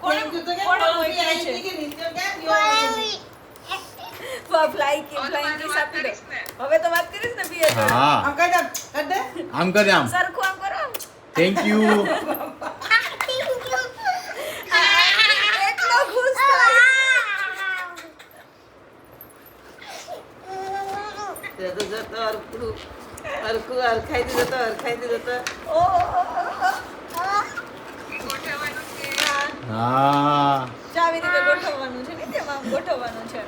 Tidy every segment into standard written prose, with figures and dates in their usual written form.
કોણ મોકલી છે ફ્લાઇંગ કિસ આપી દો હવે તો વાત કરીશ ને પિયા જોડે હા આમ કર દે આમ કરે આમ સરખું આમ કરો થેન્ક યુ એટલો ખુશ થાય તો જતો હરખાઈ દીધો તો ઓ હા ચાવી રીતે ગોઠવવાનું છે ને તેમાં આમ ગોઠવવાનું છે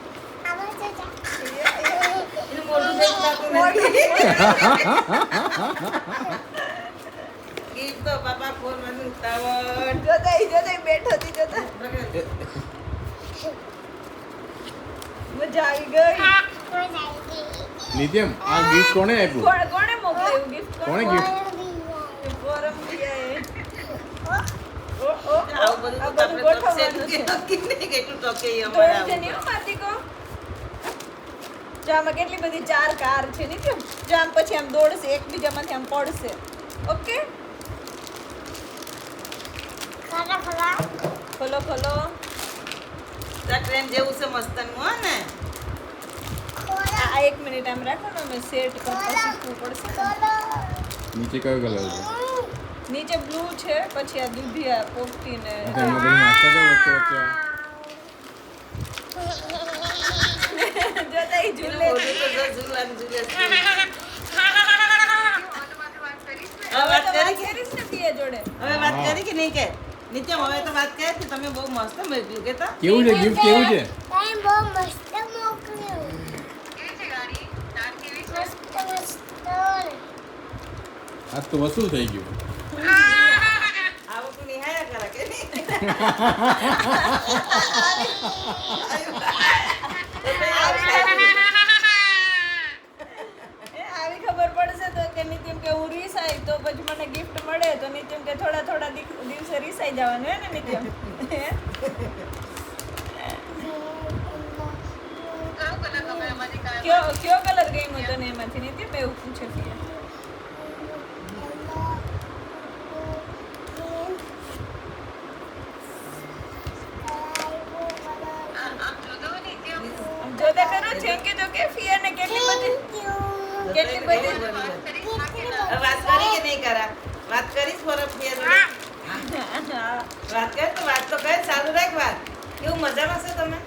એનું મોઢું દેખાતું નથી ગીત તો પાપા ફોન માં ઉતાવળ જોતા બેઠો હતી જોતા મજા આવી ગઈ નિત્યમ આ ગિફ્ટ કોણે આપ્યું કોણે મોકલાયું ગિફ્ટ કોણે gift? ફોરમ દિયાએ આવું બધું તો આપણે ટોકશે નથી. કેટલું ટોકે ઈ અમારે આવું. જામાં કેટલી બધી 4 કાર છે ને કેમ જામ પછી આમ દોડશે એકબીજામાંથી આમ પડશે ઓકે ખોલો આ ટ્રેન જેવું છે મસ્તનું હો ને આ 1 મિનિટ આમ રાખો ને અમે સેટ કરતા શીખવું પડશે નીચે કયો કલર છે નીચે બ્લુ છે પછી આ દૂધિયા પોપટી ને એમાં બધી નાસ્તા દો વચ્ચે વચ્ચે જોતા ઈ એનું ઝૂલે મોઢું તો જો ઝૂલાનું ઝૂલે છે. હવે તો વાત કરીશ ને પિયા જોડે હવે વાત કરી કે નહીં કે નિત્યમ હવે તો વાત કરી કે તમે બહુ મસ્ત મોકલ્યું કે તો કેવું છે ગિફ્ટ કેવું છે આજ તો વસૂલ થઈ ગયું આવું તું નિહાળ્યા કરે કે નહીં? આવી ખબર પડશે તો કે નિત્યમ કે હું રીસાઈ તો પછી મને ગિફ્ટ મળે તો નિત્યમ કે થોડા દિવસે રીસાઈ જવાનું હે ને નિત્યમ કયો કલર ગમ્યો તને એમાંથી નિત્યમ એવું પૂછે પિયા આમ જોતા કરો થેન્ક યુ તો કે ફિયા ને કેટલી બધી હવે વાત કરી કે નહીં કરા વાત કરીશ ફરક ફેર વાત કર તો વાત તો કર સારું રાખ વાત કેવું મજામાં છો તમે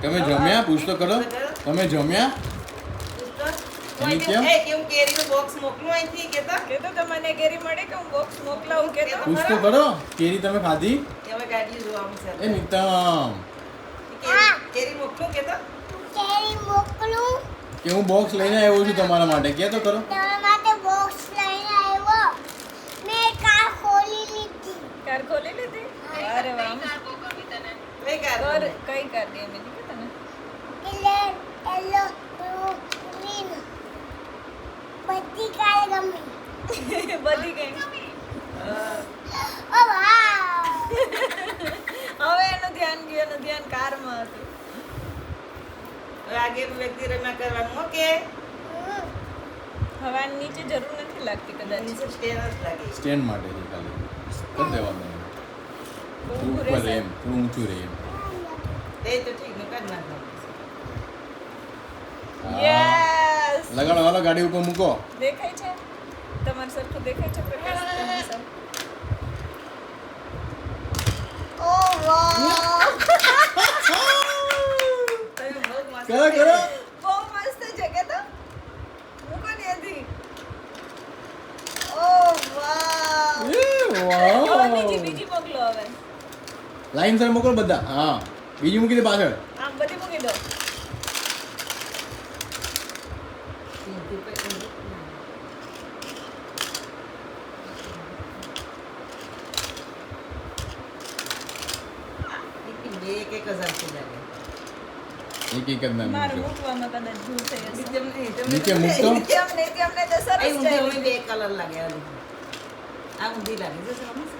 તમે જમ્યા પૂછ તો કરો તમે જમ્યા નિત્યમ? એ કેવું કેરીનું બોક્સ મોકલું અહીંથી કેતા કે તો તમને કેરી મળે કે હું બોક્સ મોકલાવું કે તો પૂછ તો કરો કેરી તમે ખાધી હવે ગાડી જોવાનું છે એ નિત્યમ કેરી મોકલું કેતા કે હું બોક્સ લઈને આવ્યો છું તમારા માટે કે તો કરો કાર ખોલી લીધી અરે વાહ કઈ કાર કર કઈ કાર ગઈ મેં કે તને બધી ગઈ હવે એનું ધ્યાન કારમાં હતું હવે આગળ વ્યક્તિ રમ્યા કરવાનું ઓકે હવે આની નીચે જરૂર નથી લાગતી કદાચ નીચે સ્ટેન્ડ જ લાગે સ્ટેન્ડ માટે છે ખાલી કરી દેવાનું બહુ ઉપર રહેશે. એમ થોડું ઊંચું રહે એમ એ તો ઠીક ને કર નાખવાનું હા. Yes! લગાડો હાલો ગાડી ઉપર મૂકો દેખાય છે તમારે સરખું દેખાય છે પ્રકાશ તમારી સામે? તમે બહુ મસ્ત કરો કરો બહુ મસ્ત છે કે તો મૂકો ને અહીંથી. Oh, wow! એ વાહ હવે બીજી મોકલો હવે લાઈન સર મોકલો બધા હા બીજી મૂકી દે પાછળ આમ બધી મૂકી દો બે એક એક હજાર થી લાગે એક એક જ ના મારું મૂકજો મૂકવામાં કદાચ ભૂલ થઈ હશે નિત્યમ નહીં, તમને નીચે ખબર મૂકતો? છે? નિત્યમને તો સરસ આ ઊંધી style ઊંધી બે કલર લાગે આ ઊંધી. આ ઊંધી લાગે છે સમજ છે?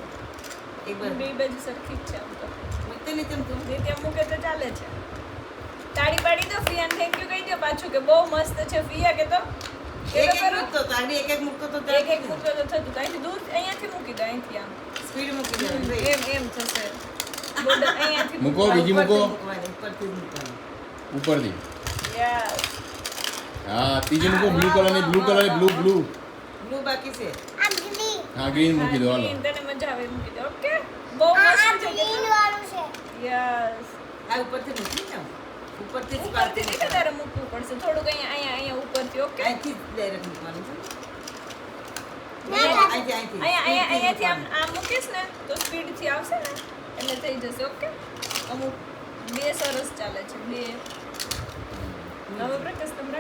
એક બાજુ બે બાજુ સરખી જ છે આમ તો મૂકતે નિત્યમ તું નિત્યમ મૂકે તો ચાલે છે તાળી પાડી દો ફિયાને થેન્ક યુ કહી દો પાછું કે બહુ મસ્ત છે ફિયા કે તો એક એક મૂકતો તો આગળ એક એક મૂકતો તો એક એક મૂકતો તો થતું તો અહીંથી દૂર અહીંયાથી મૂકી દો અહીંથી આમ સ્પીડ મૂકી દેવાની એમ થશે બોર્ડર અહીંયાથી મૂકો બીજી મૂકો ઉપરથી મૂકવાની ઉપરથી યસ હા ત્રીજી મૂકો બ્લુ કલરની બ્લુ બ્લુ બાકી છે હા ગ્રીન મૂકી દો હાલો તને મજા આવે એ મૂકી દો ઓકે બહુ મસ્ત છે યસ આ ઉપરથી મૂકી જાઓ ઉપરથી જ ઉપરથી નહીં તારે મૂકવું પડશે થોડુંક અહીંયા ઉપરથી ઓકે અહીંથી જ ડાયરેક્ટ મૂકવાનું છે અહીંયાથી આમ મૂકીશ ને તો સ્પીડથી આવશે ને એટલે થઈ જશે ઓકે અમુક બે સરસ ચાલે છે બે હવે પ્રકાશ તમે